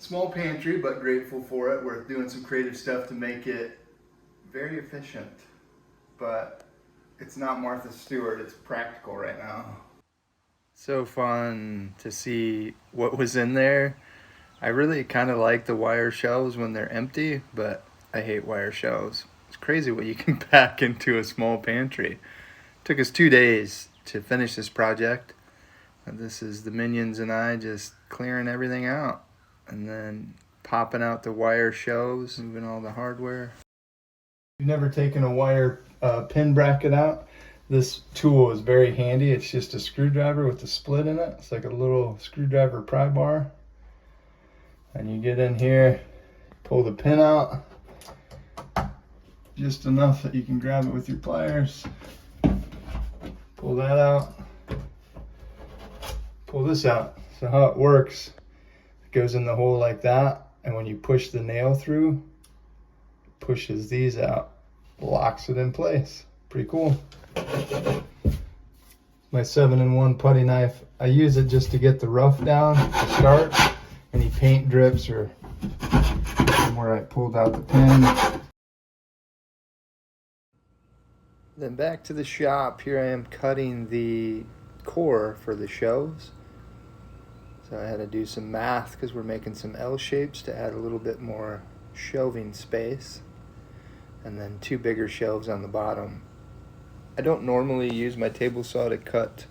Small pantry, but grateful for it. We're doing some creative stuff to make it very efficient, but it's not Martha Stewart, it's practical right now. So fun to see what was in there. I really kind of like the wire shelves when they're empty, but I hate wire shelves. It's crazy what you can pack into a small pantry. It took us 2 days to finish this project. And this is the minions and I just clearing everything out and then popping out the wire shelves, moving all the hardware. You've never taken a wire pin bracket out? This tool is very handy. It's just a screwdriver with a split in it. It's like a little screwdriver pry bar. And you get in here, pull the pin out, just enough that you can grab it with your pliers. Pull that out. Pull this out. So how it works, it goes in the hole like that, and when you push the nail through, it pushes these out, locks it in place. Pretty cool. My 7-in-1 putty knife. I use it just to get the rough down to start. Any paint drips or where I pulled out the pin. Then back to the shop. Here I am cutting the core for the shelves. So I had to do some math because we're making some L shapes to add a little bit more shelving space. And then 2 bigger shelves on the bottom. I don't normally use my table saw to cut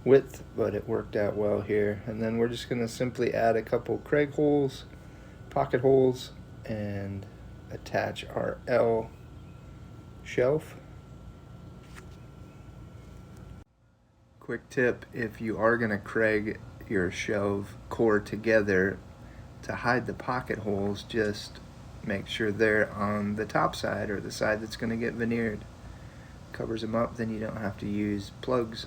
width, but it worked out well here. And then we're just going to simply add a couple Craig holes, pocket holes, and attach our L shelf. Quick tip, if you are going to Craig your shelf core together, to hide the pocket holes, just make sure they're on the top side or the side that's going to get veneered. Covers them up, then you don't have to use plugs.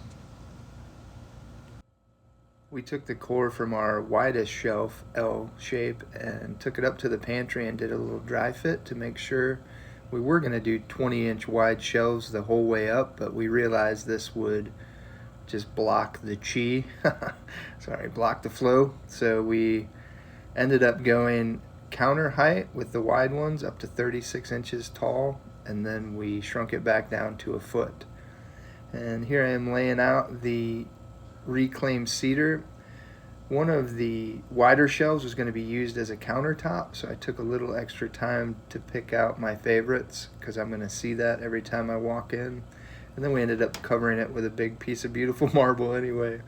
We took the core from our widest shelf, L shape, and took it up to the pantry and did a little dry fit to make sure. We were going to do 20-inch wide shelves the whole way up, but we realized this would just block the block the flow. So we ended up going counter height with the wide ones up to 36 inches tall, and then we shrunk it back down to a foot. And here I am laying out the reclaimed cedar. One of the wider shelves was going to be used as a countertop, so I took a little extra time to pick out my favorites because I'm going to see that every time I walk in. And then we ended up covering it with a big piece of beautiful marble anyway.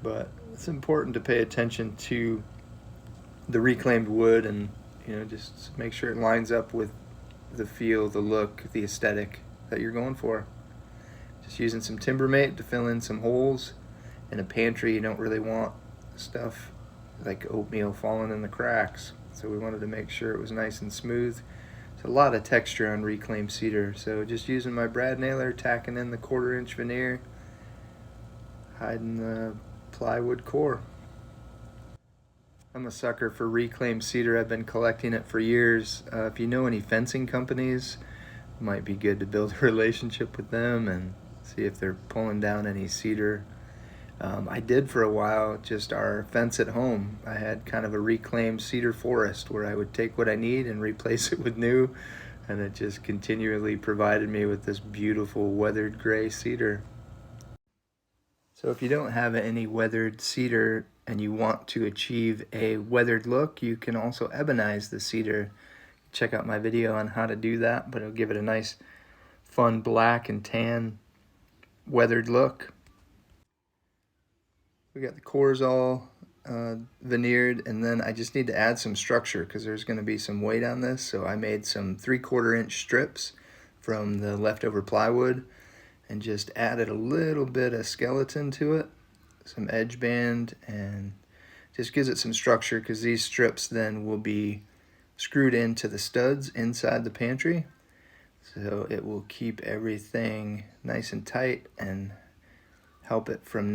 But it's important to pay attention to the reclaimed wood and just make sure it lines up with the feel, the look, the aesthetic that you're going for. Just using some Timbermate to fill in some holes. In a pantry, you don't really want stuff like oatmeal falling in the cracks, so we wanted to make sure it was nice and smooth. There's a lot of texture on reclaimed cedar, so just using my brad nailer, tacking in the 1/4-inch veneer, hiding the plywood core. I'm a sucker for reclaimed cedar. I've been collecting it for years. If you know any fencing companies, it might be good to build a relationship with them and see if they're pulling down any cedar. I did for a while, just our fence at home. I had kind of a reclaimed cedar forest where I would take what I need and replace it with new, and it just continually provided me with this beautiful weathered gray cedar. So if you don't have any weathered cedar and you want to achieve a weathered look, you can also ebonize the cedar. Check out my video on how to do that, but it'll give it a nice fun black and tan weathered look. We got the cores all veneered, and then I just need to add some structure because there's going to be some weight on this. So I made some 3/4-inch strips from the leftover plywood and just added a little bit of skeleton to it, some edge band, and just gives it some structure because these strips then will be screwed into the studs inside the pantry. So it will keep everything nice and tight and help it from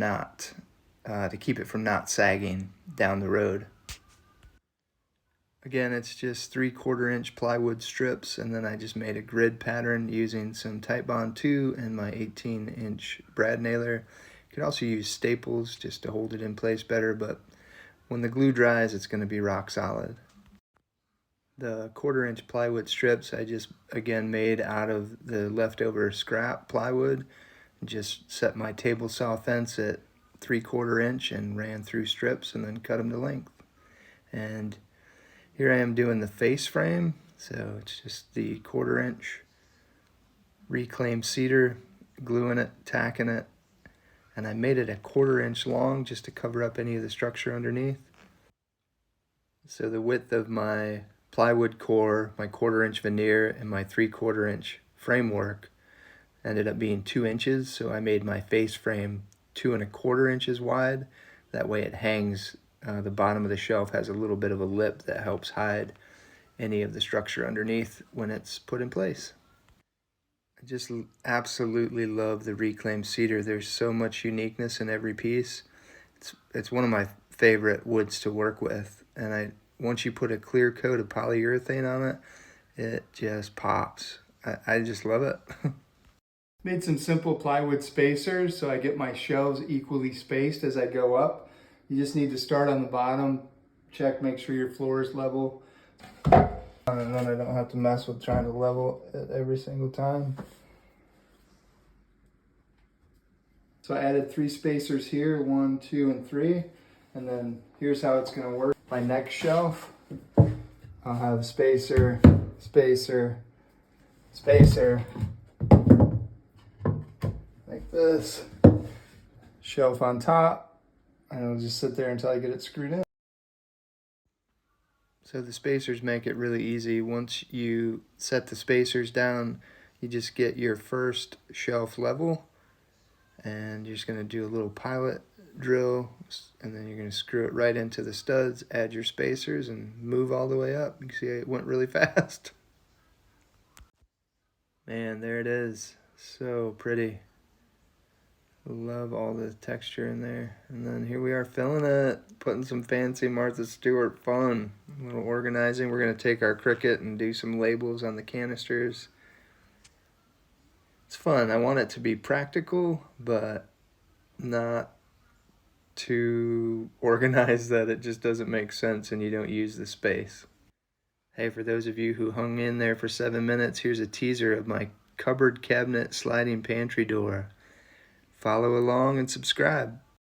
to keep it from not sagging down the road. Again, it's just 3/4-inch plywood strips, and then I just made a grid pattern using some Titebond 2 and my 18-inch brad nailer. You can also use staples just to hold it in place better, but when the glue dries, it's going to be rock solid. The 1/4 inch plywood strips I just again made out of the leftover scrap plywood. Just set my table saw fence at 3/4 inch and ran through strips and then cut them to length. And here I am doing the face frame. So it's just the 1/4 inch reclaimed cedar, gluing it, tacking it, and I made it a 1/4 inch long just to cover up any of the structure underneath. So the width of my plywood core, my 1/4 inch veneer, and my 3/4 inch framework ended up being 2 inches. So I made my face frame 2 1/4 inches wide. That way it hangs, the bottom of the shelf has a little bit of a lip that helps hide any of the structure underneath when it's put in place. I just absolutely love the reclaimed cedar. There's so much uniqueness in every piece. It's one of my favorite woods to work with, and once you put a clear coat of polyurethane on it, it just pops. I just love it. Made some simple plywood spacers so I get my shelves equally spaced as I go up. You just need to start on the bottom, check, make sure your floor is level. And then I don't have to mess with trying to level it every single time. So I added 3 spacers here, 1, 2, and 3. And then here's how it's gonna work. My next shelf, I'll have spacer, spacer, spacer, like this. Shelf on top, and it'll just sit there until I get it screwed in. So the spacers make it really easy. Once you set the spacers down, you just get your first shelf level, and you're just going to do a little pilot drill, and then you're going to screw it right into the studs, add your spacers, and move all the way up. You can see it went really fast. Man, there it is. So pretty. Love all the texture in there. And then here we are filling it, putting some fancy Martha Stewart fun. A little organizing. We're going to take our Cricut and do some labels on the canisters. It's fun. I want it to be practical, but not too organized that it just doesn't make sense and you don't use the space. Hey, for those of you who hung in there for 7 minutes, here's a teaser of my cupboard cabinet sliding pantry door. Follow along and subscribe.